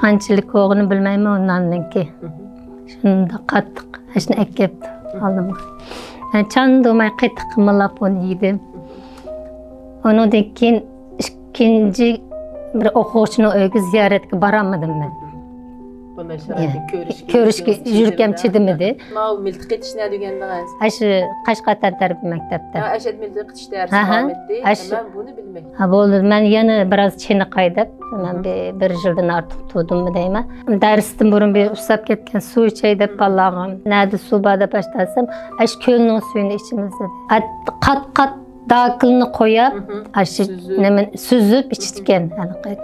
qanchalik o'g'ini bilmayman ondan ki. Shunda qattiq ashni ekkepti oldimga. Men chandomay qaytib qimillab onu yedim. Ondan keyin ikkinchi bir o'quvchini uyga ziyoratga boramadim men. Bundan sharoitda ko'rishga yurgam chidimidi. Mau miltiq etish ne degandingiz? Aşı Qashqatar tarbiya maktabda. Ashad miltiq etish dersi davom etdi. Men buni bilmayman. Ha bo'ldi. Men yana biroz chiniqaydib, men bir yildan ortiq turdim deyman. Darsdan burun bir ushlab ketgan suv ichay deb Allah'ım. Nerede suv bor deb ashtasam, ash ko'lning suyini ichimizda. Qat daqilni qo'yib, aşı nemen süzüp içitken,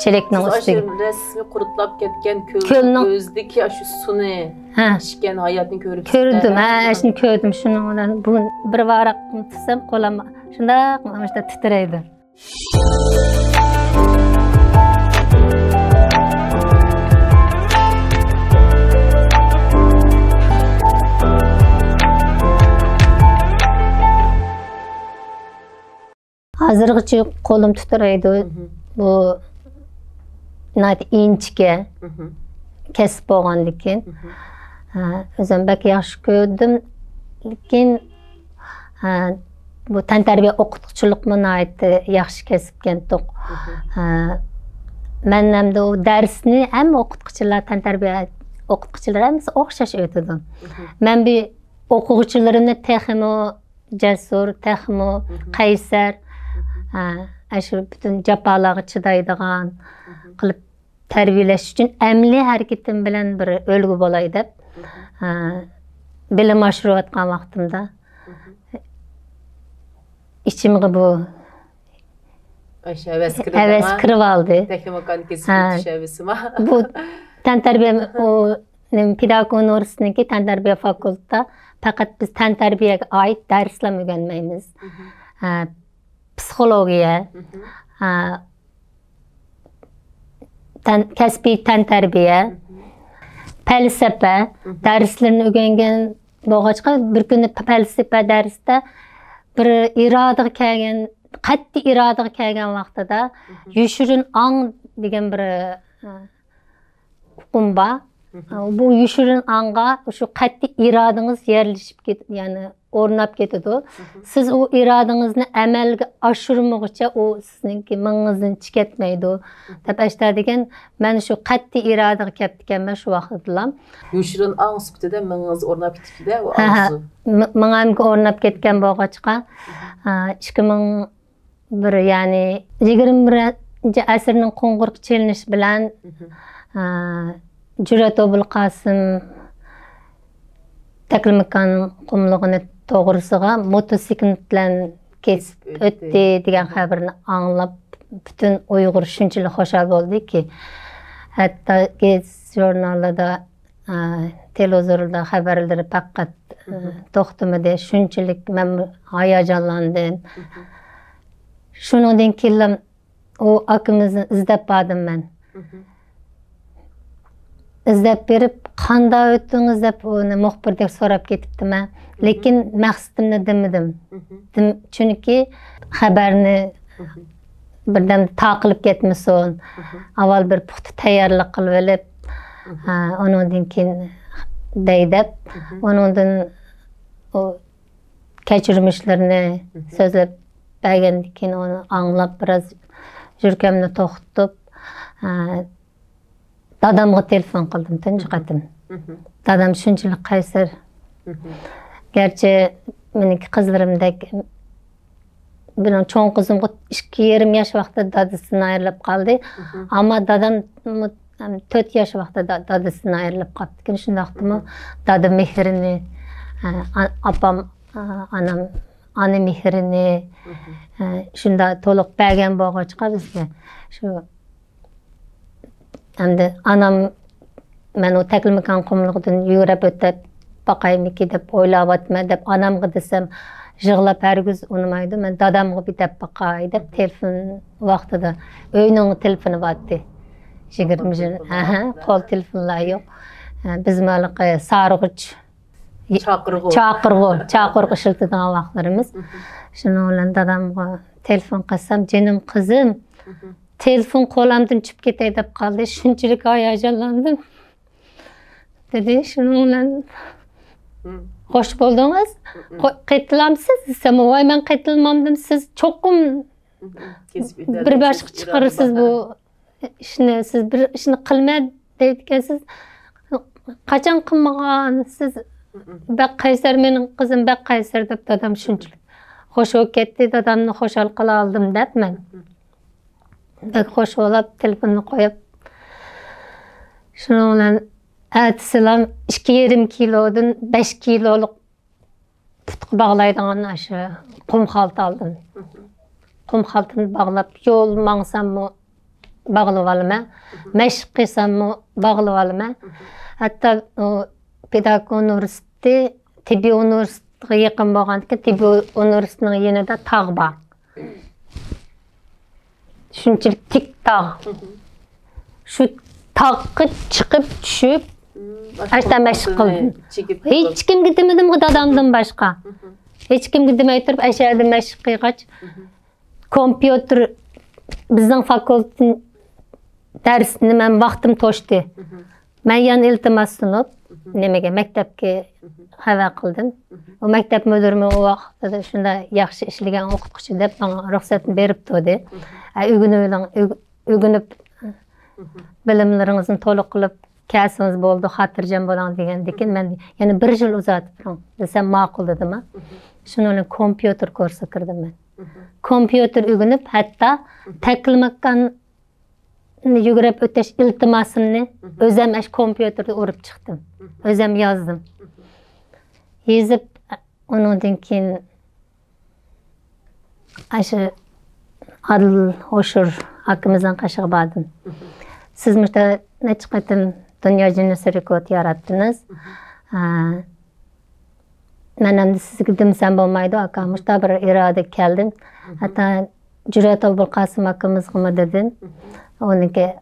chelekning ustiga. Resmi qurutlab ketgan ko'lning o'zidagi shu suvni ichgan hayotni ko'rib ko'rdim. Ha, shuni ko'rdim. Shuni bu bir varaqni tutsam qo'lim shunda mana titraydi. Hazırgıçı kolum tutaraydı. Bu inçke kesip olgandikin. Özüm bek yaxşı gördüm. Lekin bu tantarbiya o'qituvchilikni yaxshi kesibken to'q. Men ham o darsni ham o'qituvchilar tantarbiya o'qituvchilar ham o'xshash o'tdim. Men bir o'quvchilarimni texmo jasur, texmo qaysar aşı bütün japalarga chidaydigan qilib tarbiyalash uchun amli harakatim bilan bir o'lgu bo'lay deb bilim oshirayotgan vaqtimda ichimga bu heves kirib oldi. Bu tantarbiya pedagog universitetidagi tantarbiya fakultetida faqat biz tantarbiyaga oid darslar o'rganmaymiz. Psixologiya, kasbiy tantarbiya, falsafa darslarni o'rgangan bo'lg'achqa bir kuni falsafa darsida bir irodaga kelgan, qat'iy irodaga kelgan vaqtida yushirin ong degan bir hukm bor. Bu yushirin ongga shu qat'iy irodangiz yerlashib ketadi, ya'ni o'rnab ketadi. Siz o iradangizni amalga oshirmoqcha o sizningki mingizdan chiqatmaydi deb aytadigan. Men shu qat'iy iradaga kelib ekanman shu vaqtda. Yushirin ong sifatida mingiz o'rnab ketdi-da, o orzu. Mingimga o'rnab ketgan bo'lg'achqa 2001 ya'ni 21-asrning qo'ng'irq chelinishi bilan Jurat Obulqosim Taklimakan qumlig'ini to'g'risiga motosiklet bilan kesib o'tdi degan xabarni anglab bütün Uyg'ur shunchalik xushal bo'ldiki, hatto gez jurnalida, televizorda xabarlari faqat to'xtamadi. Shunchalik men hayajonlandim. Shundan keyin o akamizni izlab bordim men. İzlab berib, qanday o'tdingiz deb uni muxbirdek so'rab ketibdim. Lekin maqsadimni demidim. Chunki xabarni birdan taqilib ketmasin. Avval bir puxta tayyorlik qilib olib, undan keyin deydib, undan o kechirmishlarini so'zlab bergandan keyin uni anglab biroz yurkamni to'xtatib, dadamga telefon qildim tunji qatim. Dadam shunchalik qaysar. Gerçi meniki qizlarimdek bilan cho'ng qizim 2,5 yosh vaqtida dadasidan ayrilib qoldi. Ammo dadam 4 yosh vaqtida dadasidan ayrilib qoldi. Shunday vaqtda dadam mehrini, apam, anam ana mehrini shunda to'liq bergan bo'lg'achqa bizga shu hamda anam men o Taklimakan qumlig'idan yurib o'tib baqaymiki deb o'ylayapman deb anamga desam yig'lab hargiz unmaydi. Men dadamga bir deb baqay deb telefon vaqtida uyning telefoni bordi. 20 yil, qo'l telefonlar yo'q. Biz malaqa sarg'ich chaqirg'u ishlatadigan vaqtlarimiz. Shuni bilan dadamga telefon qilsam, "Jinim qizim, telefon qo'limdan tushib ketay deb qoldi. Shunchalik hayajonlandim. Dedi, shuning bilan hoş bo'ldingiz. Qaytilamsiz desam, voy men qaytilmamdim. Siz cho'qim bir boshqa chiqarasiz bu ishni. Siz bir ishni qilma deyotgansiz. Qachon qilmagan siz? Bak Qaysar mening qizim, bak Qaysar deb dadam shunchalik xo'sh bo'lib ketdi. Dadamni xo'shal qila oldim deb men. Bak xo'sh bo'lib telefonni qo'yib shuning bilan Ertesilam 2,5 kilodan 5 kiloluk putq bağlaydigan aşı qum xalta aldım. Qum xaltını bağlap yol mangsam mı bağlap alıma, meşq qilsam mı bağlap alıma. Hatta pedagog universiteti, tibbiy universitetga yaqin bo'lgandan tibbiy universitetining yanida tog' bor. Shunchalik tik tog'. Shu tog'ga chiqib tushib Açta meşq qildim. Hech kimga demedim dadamdan boshqa. Hech kimga demay turib, aşağıda meşq qilgach, kompyuter bizning fakultetin darsini men vaqtim to'shdi. Men yana iltimos sunib, nimaga maktabga xabar qildim. O maktab müdürimi o vaqtda shunda yaxshi ishlagan o'qituvchi deb menga ruxsatni beribdi. O'ginib bilimlaringizni to'liq qilib Kəsiniz bo'ldi, xotirjam bo'ling degandan men yana 1 yil uzatib turing desam ma'qul dedim. Shuning bilan kompyuter kursiga kirdim men. Kompyuter o'rganib, hatto taklimakani yugurib o'tish iltimosimni o'zim ash kompyuterda o'rib chiqdim. O'zim yozdim. Yezib undan keyin aşı Adil Hoşur hakkımızdan qaşığı bardım. Siz müjde ne çıkartın dünya Guinness rekord yarattınız. Ben hem de sizi demsem olmaydı. Akamış da bir irade geldim. Hatta Cüret Abul Kasım hakkımız mı dedin. Onunki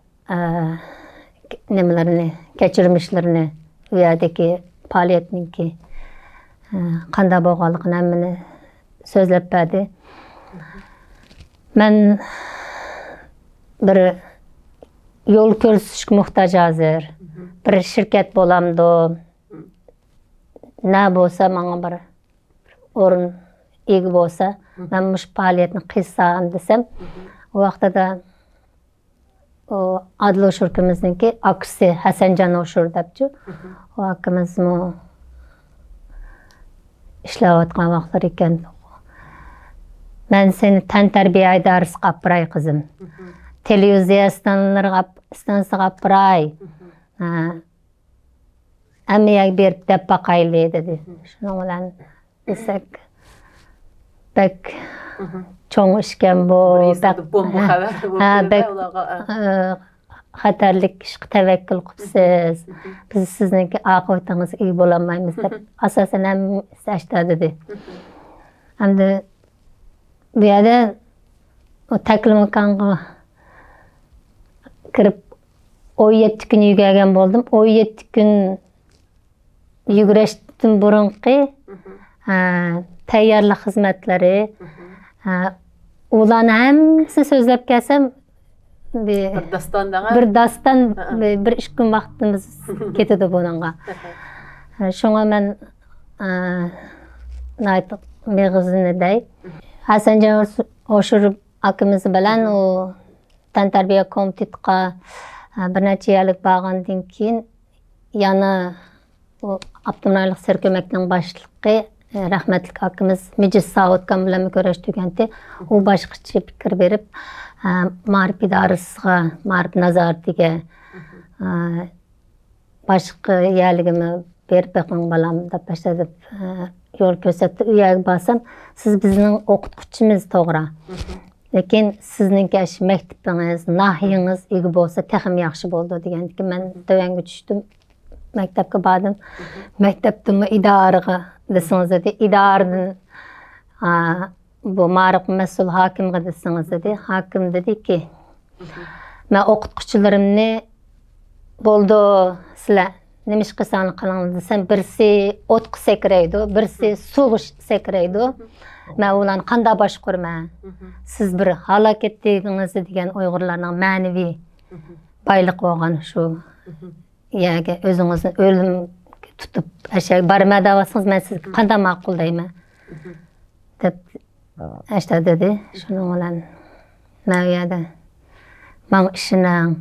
nemelerini, geçirmişlerini, üyedeki faaliyetninki qanda bo'lganligini hammani so'zlab berdi. Men bir yol ko'rsatishga muhtoj hozir. Bir shirkat bo'lamdi. Ne bo'lsa menga bir o'rin ega bo'lsa, men mush faoliyatni qilsam desam, o vaqtda o Adil Oshurkimizniki aksi Hasanjon Oshur debchi. O akimizmi ishlayotgan vaqtlar ekan. Men seni tan tarbiya idorasiga olib boray qizim. Televiziya stansiyaga olib boray. Amiyak berib deb baqayli dedi. Shuning bilan desak bak cho'ng ishkan bu. Xatarlik ishga tavakkul qilibsiz. Biz sizniki oqibatingiz iyi bo'lolmaymiz deb asosan ham aytdi dedi. Hamda bu yerda o taklimakonga kirib 17 kun yugurgan bo'ldim. 17 kun yugurishdan burunqi tayyorlik xizmatlari ularni hammasini so'zlab kelsam bir dastan bir 3 kun vaqtimiz ketadi bunga. Shunga men meg'izini day Hasanjon Oshur akimiz bilan o tantarbiya komitetiga bir necha yillik borgandan keyin yana o Abdumalik Serko'makning boshlig'i rahmatli akimiz Mijis Saudkan bilan ko'rishganda u boshqacha fikr berib ma'rif idorasiga, ma'rif nazoratiga boshqa yerligimni berib beqing balam deb boshladi. Yo'l ko'rsatdi. U yerga borsam, siz bizning o'qituvchimiz to'g'ri. Lekin sizning maktabingiz, nahiyingiz ega bo'lsa, texim yaxshi bo'ldi degandan men tövanga tushdim. Maktabga bordim. Maktabda idoraga desangiz dedi, idoradan bu ma'rif mas'ul hokimga desangiz dedi. Hokim dediki, men o'qituvchilarimni bo'ldi, sizlar nima ish qilsangiz qiling desam, birsi o't sakraydi, birsi suv sakraydi. Мен оланы қанда башқұрма. Сіз бір халакеттегіңізді деген ұйғырларның мәневи байлық болған шу. Яғни өзіңіздің өлім tutub aşağı barma davasınız ben siz qanda ma'quldayman deb ashta dedi. Şunun bilan maviyada men ishinang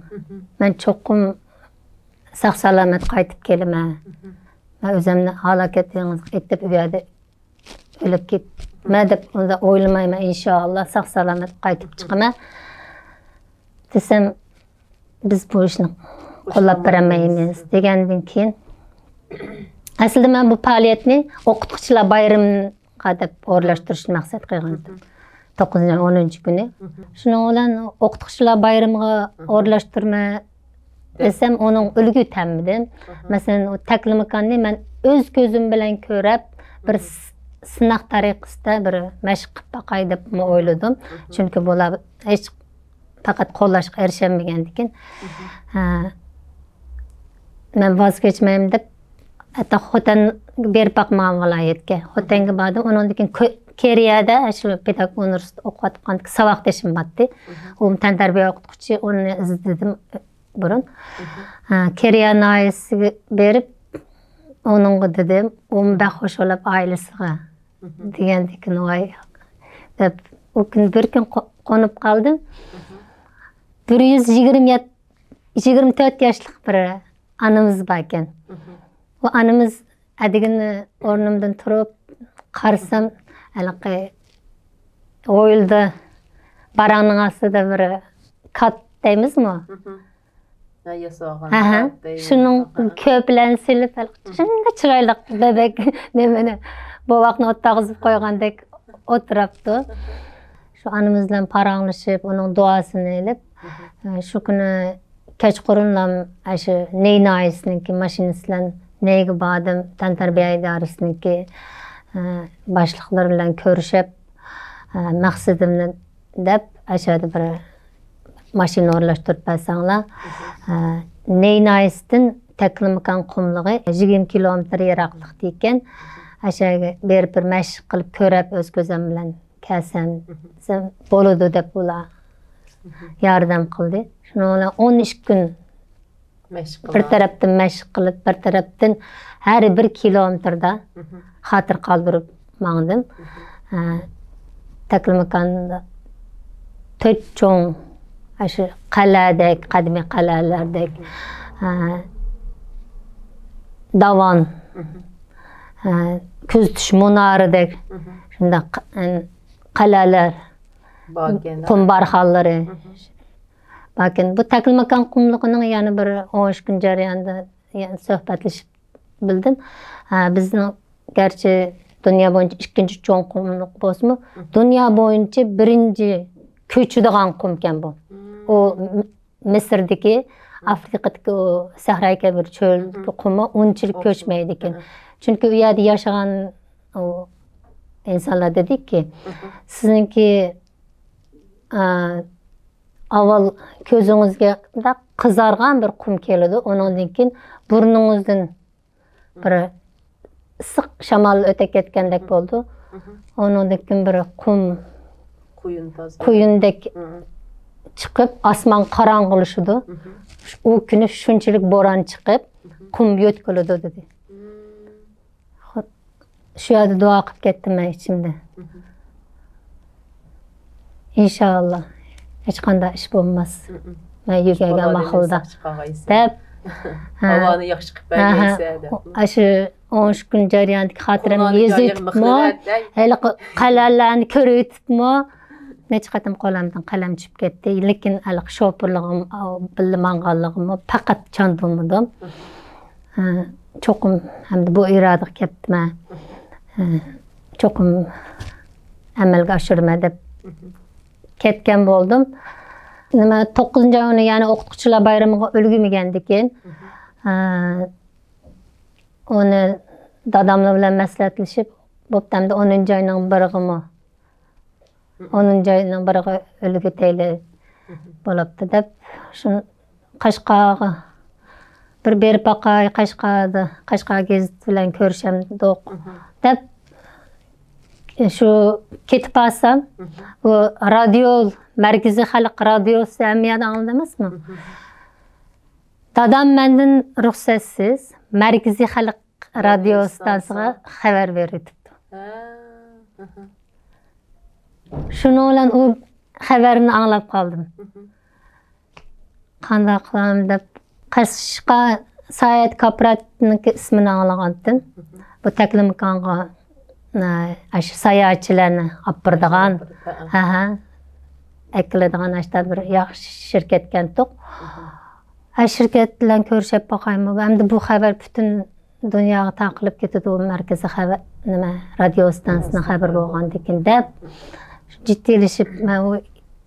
men cho'qim sog' salomat qaytib kelaman. Men o'zimni halokatlaringiz aytib uyada o'lib ketma deb unda o'ylamayman. Inshaalloh sog' salomat qaytib chiqaman desam biz bu ishni qo'llab bermaymiz degandan keyin aslida men bu faoliyatni o'qituvchilar bayramiga deb o'rlashtirishni maqsad qilgandim. 9-10 kuni. Shuning bilan o'qituvchilar bayramiga o'rlashtirma desam onun ulgu tanmadim. Masalan, o taklimakanni men o'z ko'zim bilan ko'rib bir sinaq tariqasida bir mashq qilib baqay deb o'yladim. Chunki bular hech faqat qo'llashga erishamagandikin. Men voz kechmayman deb hatta xotin berib baqmagan viloyatga. Xotinga bordim. Undan keyin Keriyada shu pedagog universitet o'qiyotgan saboqdashim bordi. U tantarbiya o'qituvchi, uni izladim burun. Keriya naisiga berib onunga dedim, onu baxhoş olab ailesiga degandikin voy deb o kun bir kun qo'nib qoldim. 124 yoshlik bir anamiz bor ekan. Bu anamiz adigini o'rnimdan turib qarasam, halaqi o'yildi barangning ostida bir kat deymizmi? Şunun köplen silip shunday chiroyli bebek nemeni bovoqni o'tqazib qo'ygandek o'tiribdi. Shu anamizdan paranglashib, uning duosini elib, shu kuni kechqurunlam shu Neynaisniki mashinasidan neyga bordim, tantarbiya idorasininki boshliqlar bilan ko'rishib, maqsadimni deb ashada bir mashina o'rlashtirib bersanglar. Neynaisdan Taklimakan qumlig'i 20 kilometr yiroqlikda ekan. Aşağı berib bir mashq qilib ko'rib o'z ko'zim bilan kelsam bo'ladi deb ular yordam qildi. Shuni bilan 12 kun bir tarafdan mashq qilib, bir tarafdan har 1 kilometrda xotir qoldirib mangdim. Taklimakanda 4 cho'ng aşı qal'adek, qadimiy qal'alardek davan, ko'z tush munoridek shunday qal'alar, qum barxanlari. Bakın bu Taklimakan qumligining yana bir 13 kun jarayonida suhbatlashib bildim. Bizning garchi dunyo bo'yicha ikkinchi cho'ng qumliq bo'lsa-mu, dunyo bo'yicha birinchi ko'chadigan qum ekan bu. O Misrdagi, Afrikadagi o sahra kabir cho'l qumi unchalik ko'chmaydi ekan. Chunki u yerda yashagan o insonlar dediki, sizningki avval ko'zingizga qizargan bir qum keladi, undan keyin burningizdan bir issiq shamol o'tib ketgandek bo'ldi. Undan keyin bir qum quyundek chiqib, osmon qorong'ilashdi. U kuni shunchalik bo'ron chiqib, qum yo'tkiladi dedi. Shu yerda duo qilib ketdim men ichimda. Inshaalloh hech qanday ish bo'lmas. Men yurgan mahilda deb havoni yaxshi qilib bergansa deb. Shu 13 kun jarayondagi xotiramni yozibmi? Hali qal'alarni ko'ribmi? Necha qatim qo'limdan qalam tushib ketdi. Lekin hali shopirligim, bilmanganligim faqat chondolmadim. Cho'qim hamda bu irodaga ketdim. Cho'qim amalga oshirma deb ketgan bo'ldim. Nima 9-oyni, ya'ni o'qituvchilar bayramiga ulgurmagandikin, uni dadamlar bilan maslahatlashib, bo'ptamda 10-oyning birig'imi 10-oyning biriga ulgurtayli bo'libdi deb shuni Qashqarga bir berib baqay, Qashqarga gezit bilan ko'risham do'q deb şu ketip alsam, bu radyo, Merkezi Halk Radyosu emniyet anladınız mı? Dadam benden ruhsatsız Merkezi Halk Radyosu'na haber verirdi. Şunu olan o haberini anlap kaldım. Qanday qilaman deb Qashqa Sayat Kapratning ismini anglagandim. Bu taklimkanga aş sayahatchilarni olib boradigan, akiladigan ashta bir yaxshi shirkatga to'q. Şirket bilan ko'rishib boqaymi? Endi bu xabar butun dunyoga taqilib ketadi. U markaziy xabar nima radio stansiyasining xabar bo'lgandikin deb jiddiyleşip men o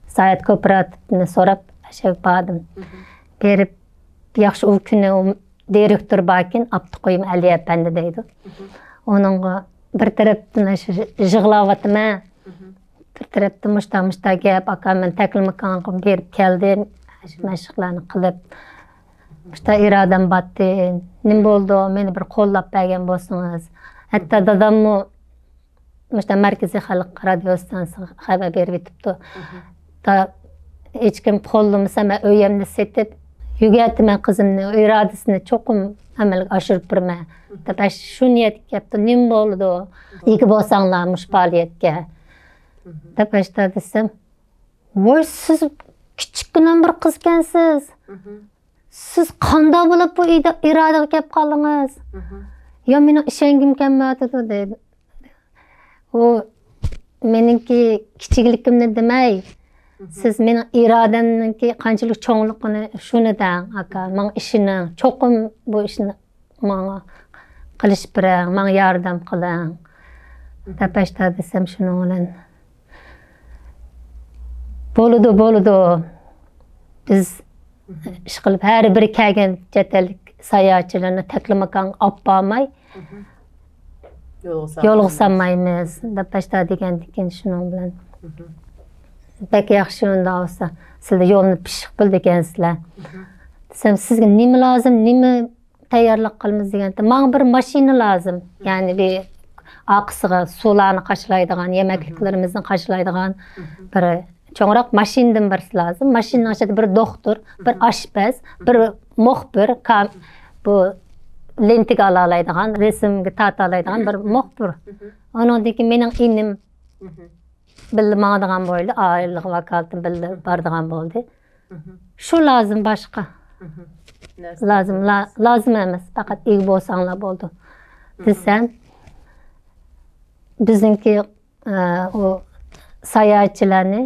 Sayat Kooperatifini so'rab bordim. Berib yaxshi u kuni o direktor bakin Abduqoyim Ali Efendi deydi. Onun bir tarafdan yig'layapman. Bir tarafdan mushta gap aka men taklimkan qilib berib keldim. Mashqlarni qilib mushta irodam batdi. Nim bo'ldi? Meni bir qo'llab bergan bo'lsangiz. Hatto dadammi mushta Markaziy Xalq Radiosu'dan xabar berib o'tibdi. Da hech kim qo'llamasa men uyimni setib yugatman qizimni irodasini cho'qim amalga oshirib turman. Deb shu niyat qilibdi. Nim bo'ldi? Ega bo'lsanglar mush faoliyatga. Deb desam, voy siz kichikgina bir qizkansiz. Siz qanday bo'lib bu irodaga kelib qoldingiz? Yo meni ishongim kelmadi dedi. O meningki kichikligimni demay, siz mening irodamningki qanchalik cho'ngligini shuni dang aka. Men ishini cho'qim bu ishni menga qilish bilan, menga yordam qiling. Deb desam shuni bilan bo'ldi. Biz ish qilib har bir kelgan chetalik sayohatchilarni taklimakan olib bormay yolg'izsanmaymiz deb degandikin shuning bilan. Bek yaxshi unda olsa, sizlar yo'lni pishiq bildi ekansizlar. Desam, sizga nima lozim, nima tayyorlik qilamiz deganda, menga bir mashina lozim. Ya'ni bir oqisiga suvlarni qashlaydigan, yemakliklarimizni qashlaydigan bir cho'ngroq mashinadan birisi lozim. Mashinaning ichida bir doktor, bir oshpaz, bir muxbir, bu lentiga olaydigan, rasmga tortadigan bir muxbir. Ondan mening inim bilmadigan bo'ldi, oilaga vakolatim bilib bordigan bo'ldi. Shu lozim, boshqa lozim emas, faqat ega bo'lsanglar bo'ldi. Desam, bizningki o sayohatchilarni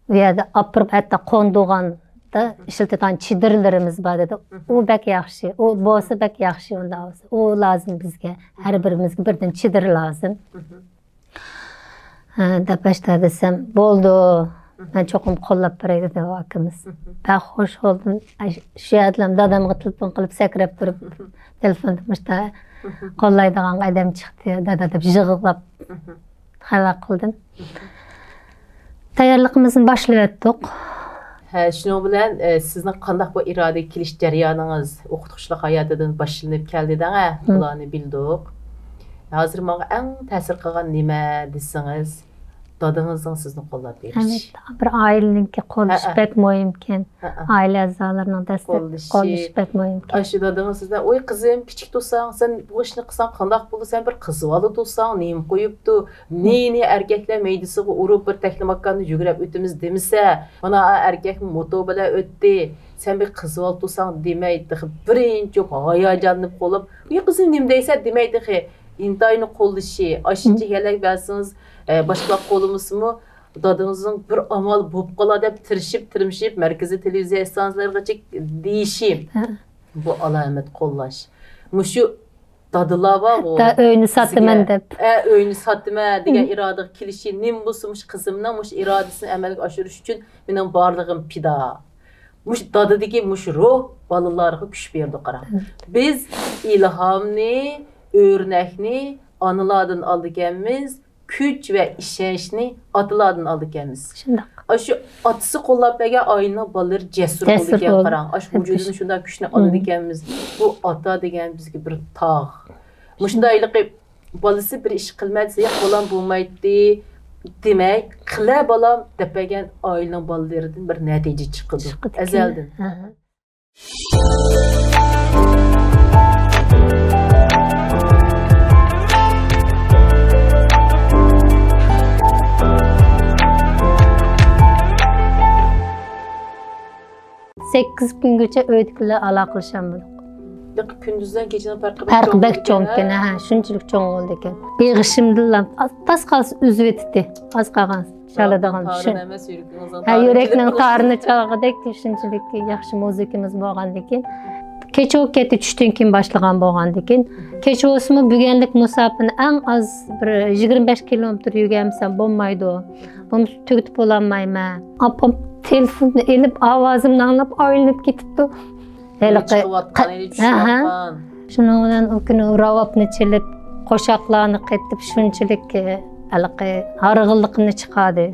u yerda olib hatto qo'ndiganda ishlatadigan chidirlarimiz bor dedi. U bak yaxshi, u bo'lsa bak yaxshi unda bo'lsa. U lozim bizga, har birimizga birdan chidir lozim. Deb desam, bo'ldi. Men cho'qim qo'llab beray dedi akamiz. Ben xush oldum. Shu yerdan dadamga telefon qilib sakrab turib, telefonda mushta qo'llaydigan odam chiqdi. Dada deb yig'lab xabar qildim. Tayyorligimizni boshlab o'tdik. Shuning bilan sizning qanday bu irodaga kelish jarayoningiz o'qituvchilik hayotidan boshlanib keldi-da, bularni bildik. Hozir menga eng ta'sir qilgan nima desangiz, dadangizning sizni qo'llab berishi. Evet, bir aileningki qo'llash pek muhimken. Aile a'zolarining qo'llash pek muhimken. Shu dadangiz sizdan, "Oy qizim, kichik bo'lsang, sen bu ishni qilsang qanday bo'ldi? Sen bir qiz bola bo'lsang, nima qo'yibdi? Neni erkaklar meydisiga urib bir taklimakkanni yugurib o'timiz demisa, mana erkak moto bilan o'tdi. Sen bir qiz bola bo'lsang demaydi. Birinchi hayajonlanib qolib, "Oy qizim, nima deysan?" demaydi. İntayını qo'llashi, aşınca helak versanız başka qo'lumizmi dadangizning bir amal bo'lib qoladi deb tirishib markaziy televiziya stansiyalarga deyishi. Bu alamet qo'llash. Mushu dadılar var o. Da öyünü satıman deb. Öyünü satıma degan irodaga kelishi, nim bo'lsa qizimning mush irodasini amalga oshirish uchun mening barlig'im pida. Mush dadadagi mush ruh balalarga kuch berdi qarang. Biz ilhomni örnekni analardan aldıkemiz, güç ve işençni atalardan aldıkemiz. Şu atısı qo'llab bergan ayna balalar cesur bo'lgan qarang. Şu vücudunu shunday kuchni aldıkemiz. Bu ata degan bizga bir tog'. Mushundaylik balası bir iş qilmaydi, yo'q bolam bo'lmaydi demek, qila bolam depagan oilaning bolalaridan bir natija chiqadi. Azaldan. Sekiz güngacha o'ydikilar aloqalashamiz. Gündüzden gecenin farqi bek cho'ng ekan, ha, shunchalik cho'ng bo'ldi ekan. Beg'ishimdan tas qalsi uzib etdi. Az qolgan chaladigan shun. Ha, yurakning tarini chalg'idek shunchalik yaxshi muzikamiz bo'lgandan keyin kecha ketdi tushdan keyin boshlagan bo'lgandan keyin kecha o'smi bugunlik musofirni eng az bir 25 kilometr yurgamsam bo'lmaydi. Buni tugitib bo'lolmayman. Apam telefonni elib ovozimni anglab aylanib ketibdi. Şunu bilan o kuni ravabni chelib, qo'shoqlarni qaytib shunchalik harg'inlikni chiqadi.